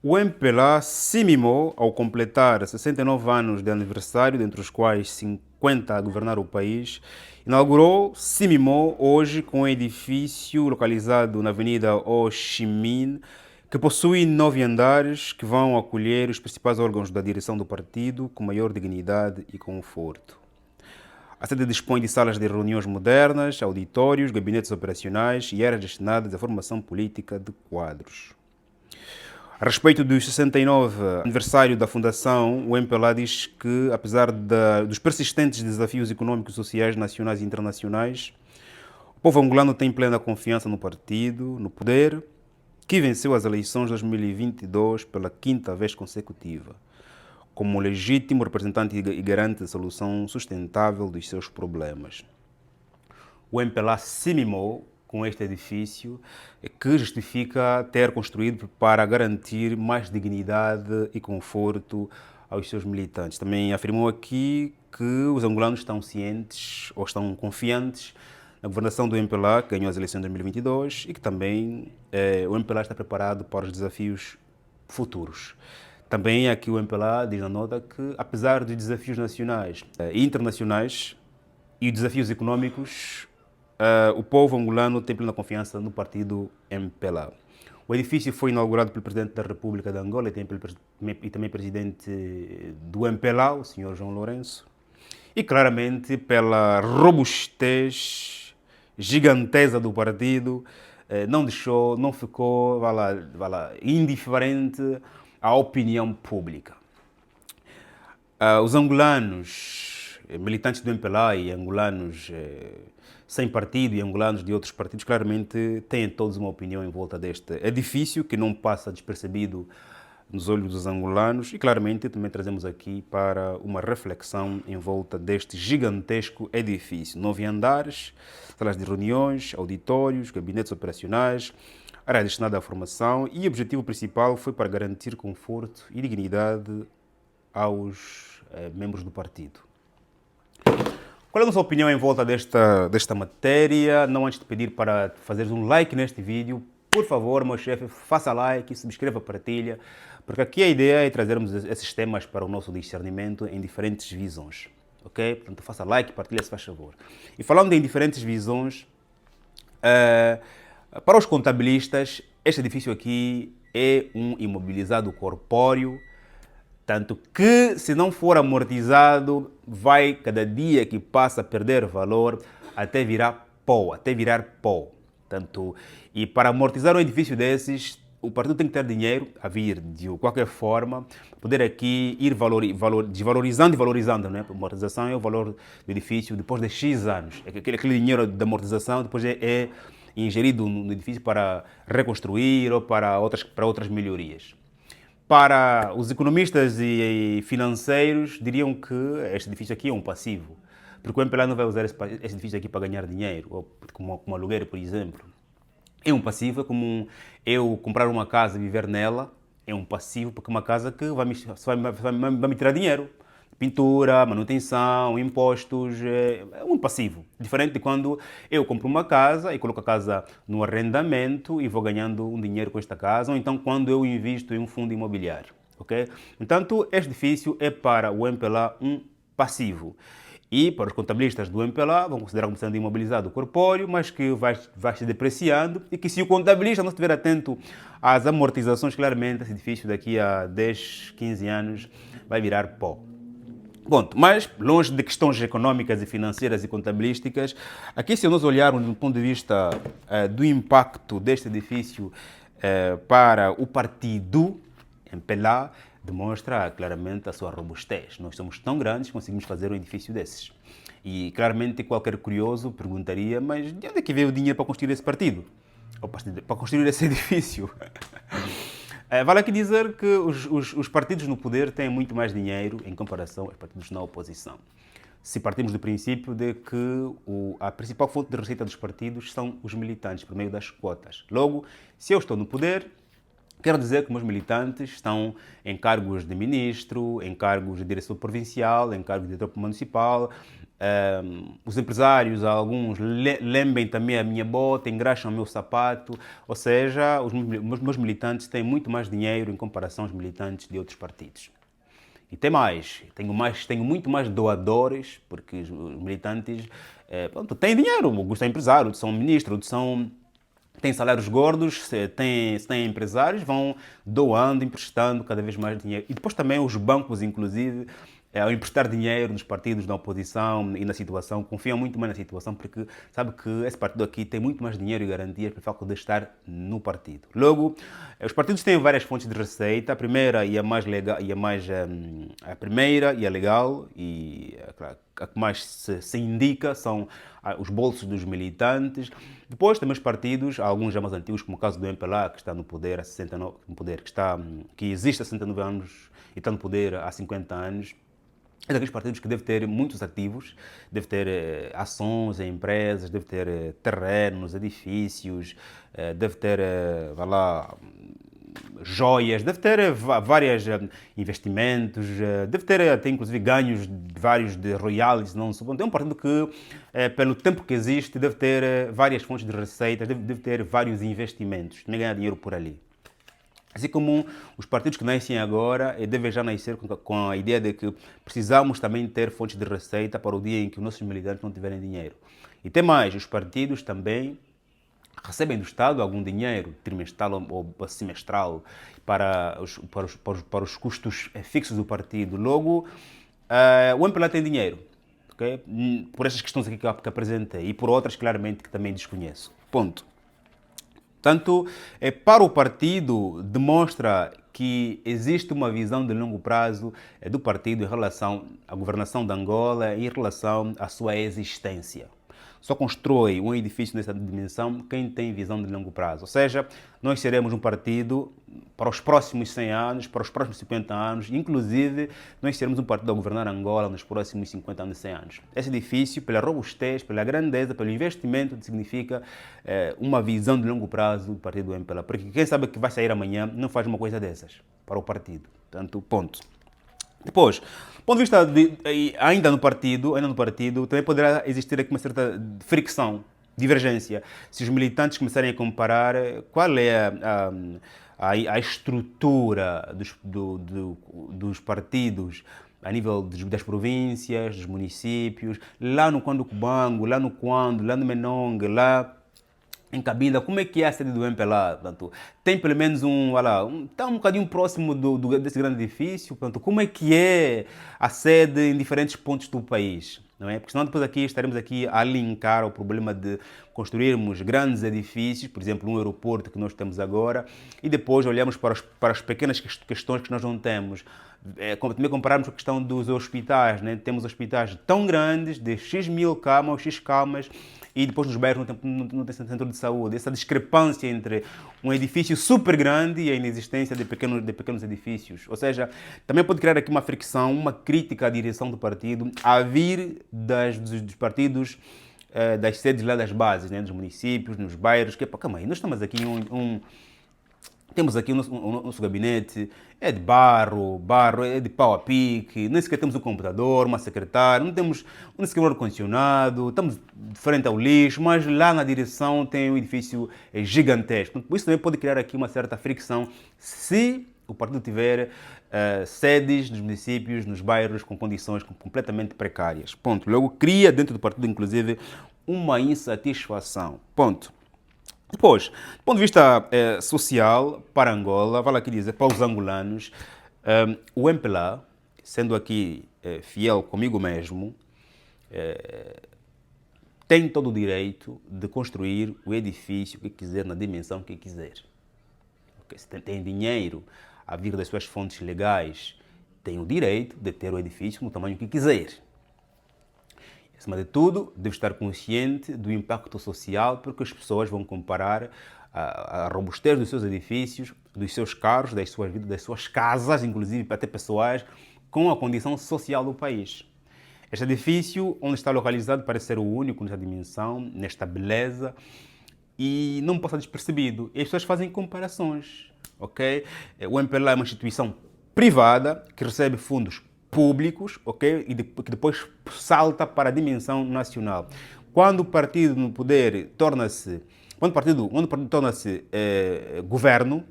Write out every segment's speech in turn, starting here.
O MPLA se mimou ao completar 69 anos de aniversário, dentre os quais 50 a governar o país. Se mimou hoje com um edifício localizado na Avenida Ho Chi Minh, que possui 9 andares que vão acolher os principais órgãos da direção do partido com maior dignidade e conforto. A sede dispõe de salas de reuniões modernas, auditórios, gabinetes operacionais e áreas destinadas à formação política de quadros. A respeito dos 69 aniversário da fundação, o MPLA diz que, apesar dos persistentes desafios econômicos, sociais, nacionais e internacionais, o povo angolano tem plena confiança no partido, no poder, que venceu as eleições de 2022 pela 5ª vez consecutiva, como legítimo representante e garante da solução sustentável dos seus problemas. O MPLA se mimou com este edifício que justifica ter construído para garantir mais dignidade e conforto aos seus militantes. Também afirmou aqui que os angolanos estão cientes ou estão confiantes na governação do MPLA, que ganhou as eleições de 2022, e que também o MPLA está preparado para os desafios futuros. Também aqui o MPLA diz na nota que, apesar dos desafios nacionais e internacionais e desafios econômicos, o povo angolano tem plena confiança no partido MPLA. O edifício foi inaugurado pelo Presidente da República de Angola e também Presidente do MPLA, o Sr. João Lourenço, e claramente pela robustez gigantesca do partido, não ficou indiferente à opinião pública. Os angolanos, militantes do MPLA e angolanos sem partido e angolanos de outros partidos, claramente têm todos uma opinião em volta deste edifício, que não passa despercebido nos olhos dos angolanos, e claramente também trazemos aqui para uma reflexão em volta deste gigantesco edifício. 9 andares, salas de reuniões, auditórios, gabinetes operacionais, área destinada à formação, e o objetivo principal foi para garantir conforto e dignidade aos membros do partido. Qual é a nossa opinião em volta desta matéria? Não antes de pedir para fazeres um like neste vídeo, por favor, meu chefe, faça like, subscreva, partilha, porque aqui a ideia é trazermos esses temas para o nosso discernimento em diferentes visões, ok? Portanto, faça like, partilha, se faz favor. E falando em diferentes visões, para os contabilistas, este edifício aqui é um imobilizado corpóreo, tanto que, se não for amortizado, vai, cada dia que passa, a perder valor até virar pó. E para amortizar um edifício desses, o partido tem que ter dinheiro a vir de qualquer forma, poder aqui ir desvalorizando e valorizando, né? A amortização é o valor do edifício depois de X anos. Aquele dinheiro de amortização depois é ingerido no edifício para reconstruir ou para outras melhorias. Para os economistas e financeiros, diriam que este edifício aqui é um passivo, porque o MPLA não vai usar este edifício aqui para ganhar dinheiro, ou como aluguer, por exemplo. É um passivo, é como eu comprar uma casa e viver nela, é um passivo, porque é uma casa que vai me tirar dinheiro. Pintura, manutenção, impostos, é um passivo. Diferente de quando eu compro uma casa e coloco a casa no arrendamento e vou ganhando um dinheiro com esta casa, ou então quando eu invisto em um fundo imobiliário, ok? Portanto, este edifício é para o MPLA um passivo. E para os contabilistas do MPLA vão considerar como sendo imobilizado corpóreo, mas que vai se depreciando, e que se o contabilista não estiver atento às amortizações, claramente esse edifício daqui a 10, 15 anos vai virar pó. Bom, mas longe de questões económicas e financeiras e contabilísticas, aqui se nós olharmos do ponto de vista do impacto deste edifício para o partido MPLA, demonstra claramente a sua robustez. Nós somos tão grandes que conseguimos fazer um edifício desses. E claramente qualquer curioso perguntaria, mas de onde é que veio o dinheiro para construir esse partido? Ou para construir esse edifício? Vale aqui dizer que os partidos no poder têm muito mais dinheiro em comparação aos partidos na oposição. Se partimos do princípio de que a principal fonte de receita dos partidos são os militantes, por meio das quotas. Logo, se eu estou no poder, quero dizer que meus militantes estão em cargos de ministro, em cargos de direção provincial, em cargos de diretor municipal, Os empresários, alguns, lembem também a minha bota, engraxam o meu sapato, ou seja, os meus militantes têm muito mais dinheiro em comparação aos militantes de outros partidos. E tem mais, tenho muito mais doadores, porque os militantes pronto, têm dinheiro, alguns são empresários, outros são ministros, outros têm salários gordos, se têm empresários, vão doando, emprestando cada vez mais dinheiro. E depois também os bancos, inclusive, ao emprestar dinheiro nos partidos da oposição e na situação, confiam muito mais na situação porque sabe que esse partido aqui tem muito mais dinheiro e garantias pelo facto de estar no partido. Logo, os partidos têm várias fontes de receita. A primeira e a mais legal, a primeira e a legal e a que mais se indica são os bolsos dos militantes. Depois temos partidos, alguns já mais antigos, como o caso do MPLA, que está no poder há 69, que existe há 69 anos e está no poder há 50 anos. É daqueles partidos que deve ter muitos ativos, deve ter ações em empresas, deve ter terrenos, edifícios, deve ter, joias, deve ter vários investimentos, deve ter até inclusive ganhos vários de royalties, não sei. É um partido que, pelo tempo que existe, deve ter várias fontes de receitas, deve ter vários investimentos, também ganhar dinheiro por ali. Assim como os partidos que nascem agora devem já nascer com a ideia de que precisamos também ter fontes de receita para o dia em que os nossos militantes não tiverem dinheiro. E tem mais, os partidos também recebem do Estado algum dinheiro, trimestral ou semestral, para os custos fixos do partido. Logo, o MPLA tem dinheiro, okay? Por essas questões aqui que apresentei e por outras, claramente, que também desconheço. Ponto. Portanto, para o partido, demonstra que existe uma visão de longo prazo do partido em relação à governação de Angola e em relação à sua existência. Só constrói um edifício nessa dimensão quem tem visão de longo prazo. Ou seja, nós seremos um partido para os próximos 100 anos, para os próximos 50 anos, inclusive nós seremos um partido a governar Angola nos próximos 50 anos, 100 anos. Esse edifício, pela robustez, pela grandeza, pelo investimento, significa uma visão de longo prazo do partido do MPLA. Porque quem sabe que vai sair amanhã não faz uma coisa dessas para o partido. Portanto, ponto. Depois, do ponto de vista ainda no partido, também poderá existir aqui uma certa fricção, divergência. Se os militantes começarem a comparar qual é a estrutura dos partidos a nível das províncias, dos municípios, lá no Cubango, lá no Quando, lá no Menongue, lá em Cabinda, como é que é a sede do MPLA? Portanto, tem pelo menos está um bocadinho próximo desse grande edifício. Portanto, como é que é a sede em diferentes pontos do país? Não é? Porque senão depois aqui estaremos aqui a linkar o problema de construirmos grandes edifícios, por exemplo, um aeroporto que nós temos agora, e depois olhamos para as pequenas questões que nós não temos. Também compararmos com a questão dos hospitais, né? Temos hospitais tão grandes, de X mil camas, X camas, e depois nos bairros não tem centro de saúde. Essa discrepância entre um edifício super grande e a inexistência de pequenos edifícios. Ou seja, também pode criar aqui uma fricção, uma crítica à direção do partido, a vir dos partidos, das sedes lá das bases, né? Dos municípios, nos bairros, que calma aí, nós estamos aqui temos aqui o nosso gabinete, é de barro, é de pau a pique, nem sequer temos um computador, uma secretária, não temos um sequer um ar-condicionado, estamos de frente ao lixo, mas lá na direção tem um edifício gigantesco. Isso também pode criar aqui uma certa fricção se o partido tiver sedes nos municípios, nos bairros, com condições completamente precárias. Ponto. Logo, cria dentro do partido, inclusive, uma insatisfação. Ponto. Depois, do ponto de vista social, para Angola, vale aqui dizer, para os angolanos, o MPLA, sendo aqui fiel comigo mesmo, tem todo o direito de construir o edifício que quiser, na dimensão que quiser. Okay? Se tem dinheiro a vir das suas fontes legais, tem o direito de ter o edifício no tamanho que quiser. Acima de tudo, deve estar consciente do impacto social, porque as pessoas vão comparar a robustez dos seus edifícios, dos seus carros, das suas vidas, das suas casas, inclusive até pessoais, com a condição social do país. Este edifício, onde está localizado, parece ser o único nesta dimensão, nesta beleza, e não passa despercebido. E as pessoas fazem comparações, ok? O MPLA é uma instituição privada que recebe fundos públicos, ok? Que depois salta para a dimensão nacional. Quando o partido no poder torna-se, quando o partido torna-se governo,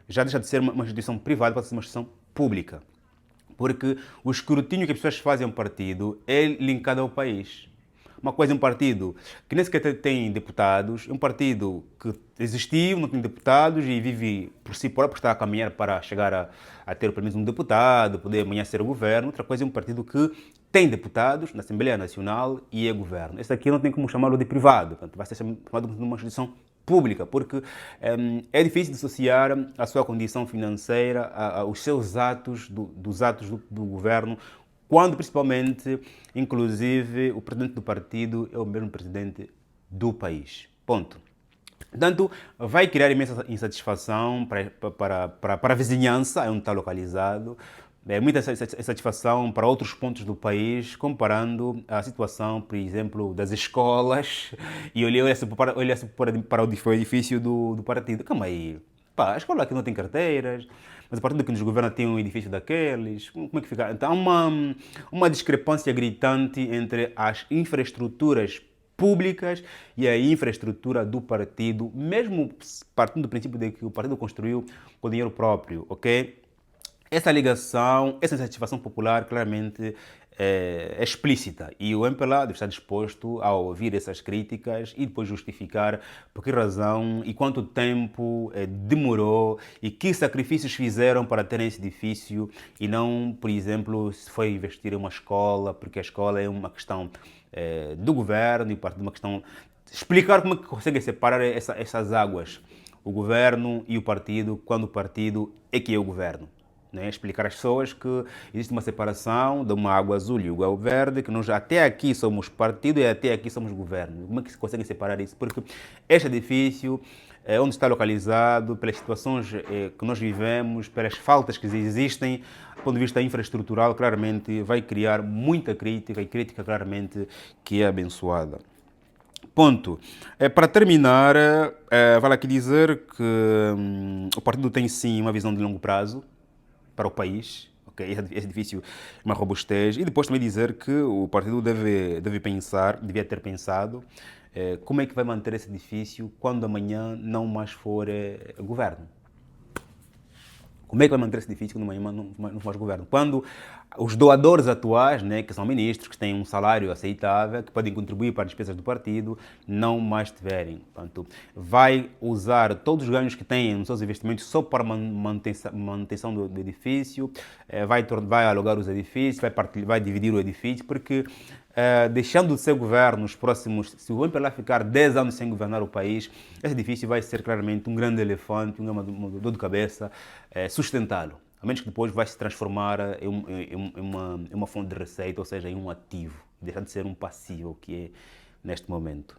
já deixa de ser uma instituição privada para ser uma instituição pública. Porque o escrutínio que as pessoas fazem ao partido é linkado ao país. Uma coisa é um partido que nem sequer tem deputados, é um partido que existiu, não tem deputados e vive por si próprio, está a caminhar para chegar a ter pelo menos um deputado, poder amanhã ser o governo. Outra coisa é um partido que tem deputados na Assembleia Nacional e é governo. Esse aqui não tem como chamá-lo de privado, portanto, vai ser chamado de uma instituição pública, porque é difícil dissociar a sua condição financeira, os seus atos, dos atos do governo, quando principalmente, inclusive, o presidente do partido é o mesmo presidente do país. Ponto. Portanto, vai criar imensa insatisfação para a vizinhança onde está localizado, muita insatisfação para outros pontos do país, comparando a situação, por exemplo, das escolas, e olhei-se para o edifício do partido. Calma aí, pá, a escola aqui não tem carteiras, mas o partido que nos governa tem um edifício daqueles. Como é que fica? Então, há uma discrepância gritante entre as infraestruturas públicas e a infraestrutura do partido, mesmo partindo do princípio de que o partido construiu com dinheiro próprio, ok? Essa ligação, essa insatisfação popular claramente é explícita e o MPLA deve estar disposto a ouvir essas críticas e depois justificar por que razão e quanto tempo demorou e que sacrifícios fizeram para terem esse edifício e não, por exemplo, se foi investir em uma escola, porque a escola é uma questão do governo e o partido é uma questão... Explicar como é que conseguem separar essas águas, o governo e o partido, quando o partido é que é o governo. Né? Explicar às pessoas que existe uma separação de uma água azul e água verde, que nós até aqui somos partido e até aqui somos governo. Como é que se consegue separar isso? Porque este edifício, onde está localizado, pelas situações que nós vivemos, pelas faltas que existem, do ponto de vista infraestrutural, claramente vai criar muita crítica e crítica claramente que é abençoada. Ponto. Para terminar, vale aqui dizer que o partido tem sim uma visão de longo prazo para o país, okay? Esse edifício é uma robustez. E depois também dizer que o partido devia ter pensado como é que vai manter esse edifício quando amanhã não mais for governo. Como é que vai manter esse edifício quando amanhã não for mais governo? Quando os doadores atuais, né, que são ministros, que têm um salário aceitável, que podem contribuir para as despesas do partido, não mais tiverem. Portanto, vai usar todos os ganhos que têm nos seus investimentos só para manutenção do edifício, vai alugar os edifícios, vai dividir o edifício, porque deixando de ser governo nos próximos... Se o MPLA ficar 10 anos sem governar o país, esse edifício vai ser claramente um grande elefante, uma dor de cabeça, sustentá-lo. A menos que depois vai se transformar em uma fonte de receita, ou seja, em um ativo, deixar de ser um passivo que é neste momento.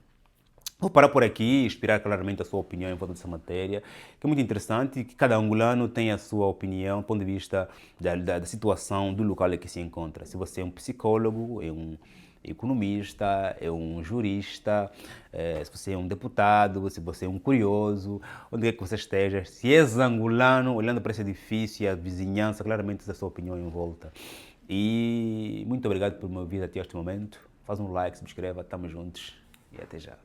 Vou parar por aqui e inspirar claramente a sua opinião em volta dessa matéria, que é muito interessante, que cada angolano tem a sua opinião do ponto de vista da situação do local em que se encontra. Se você é um psicólogo, é um economista, é um jurista, se você é um deputado, se você é um curioso, onde é que você esteja, se és angolano, olhando para esse edifício e a vizinhança, claramente tem a sua opinião em volta. E muito obrigado por me ouvir até este momento. Faz um like, subscreva, estamos juntos e até já.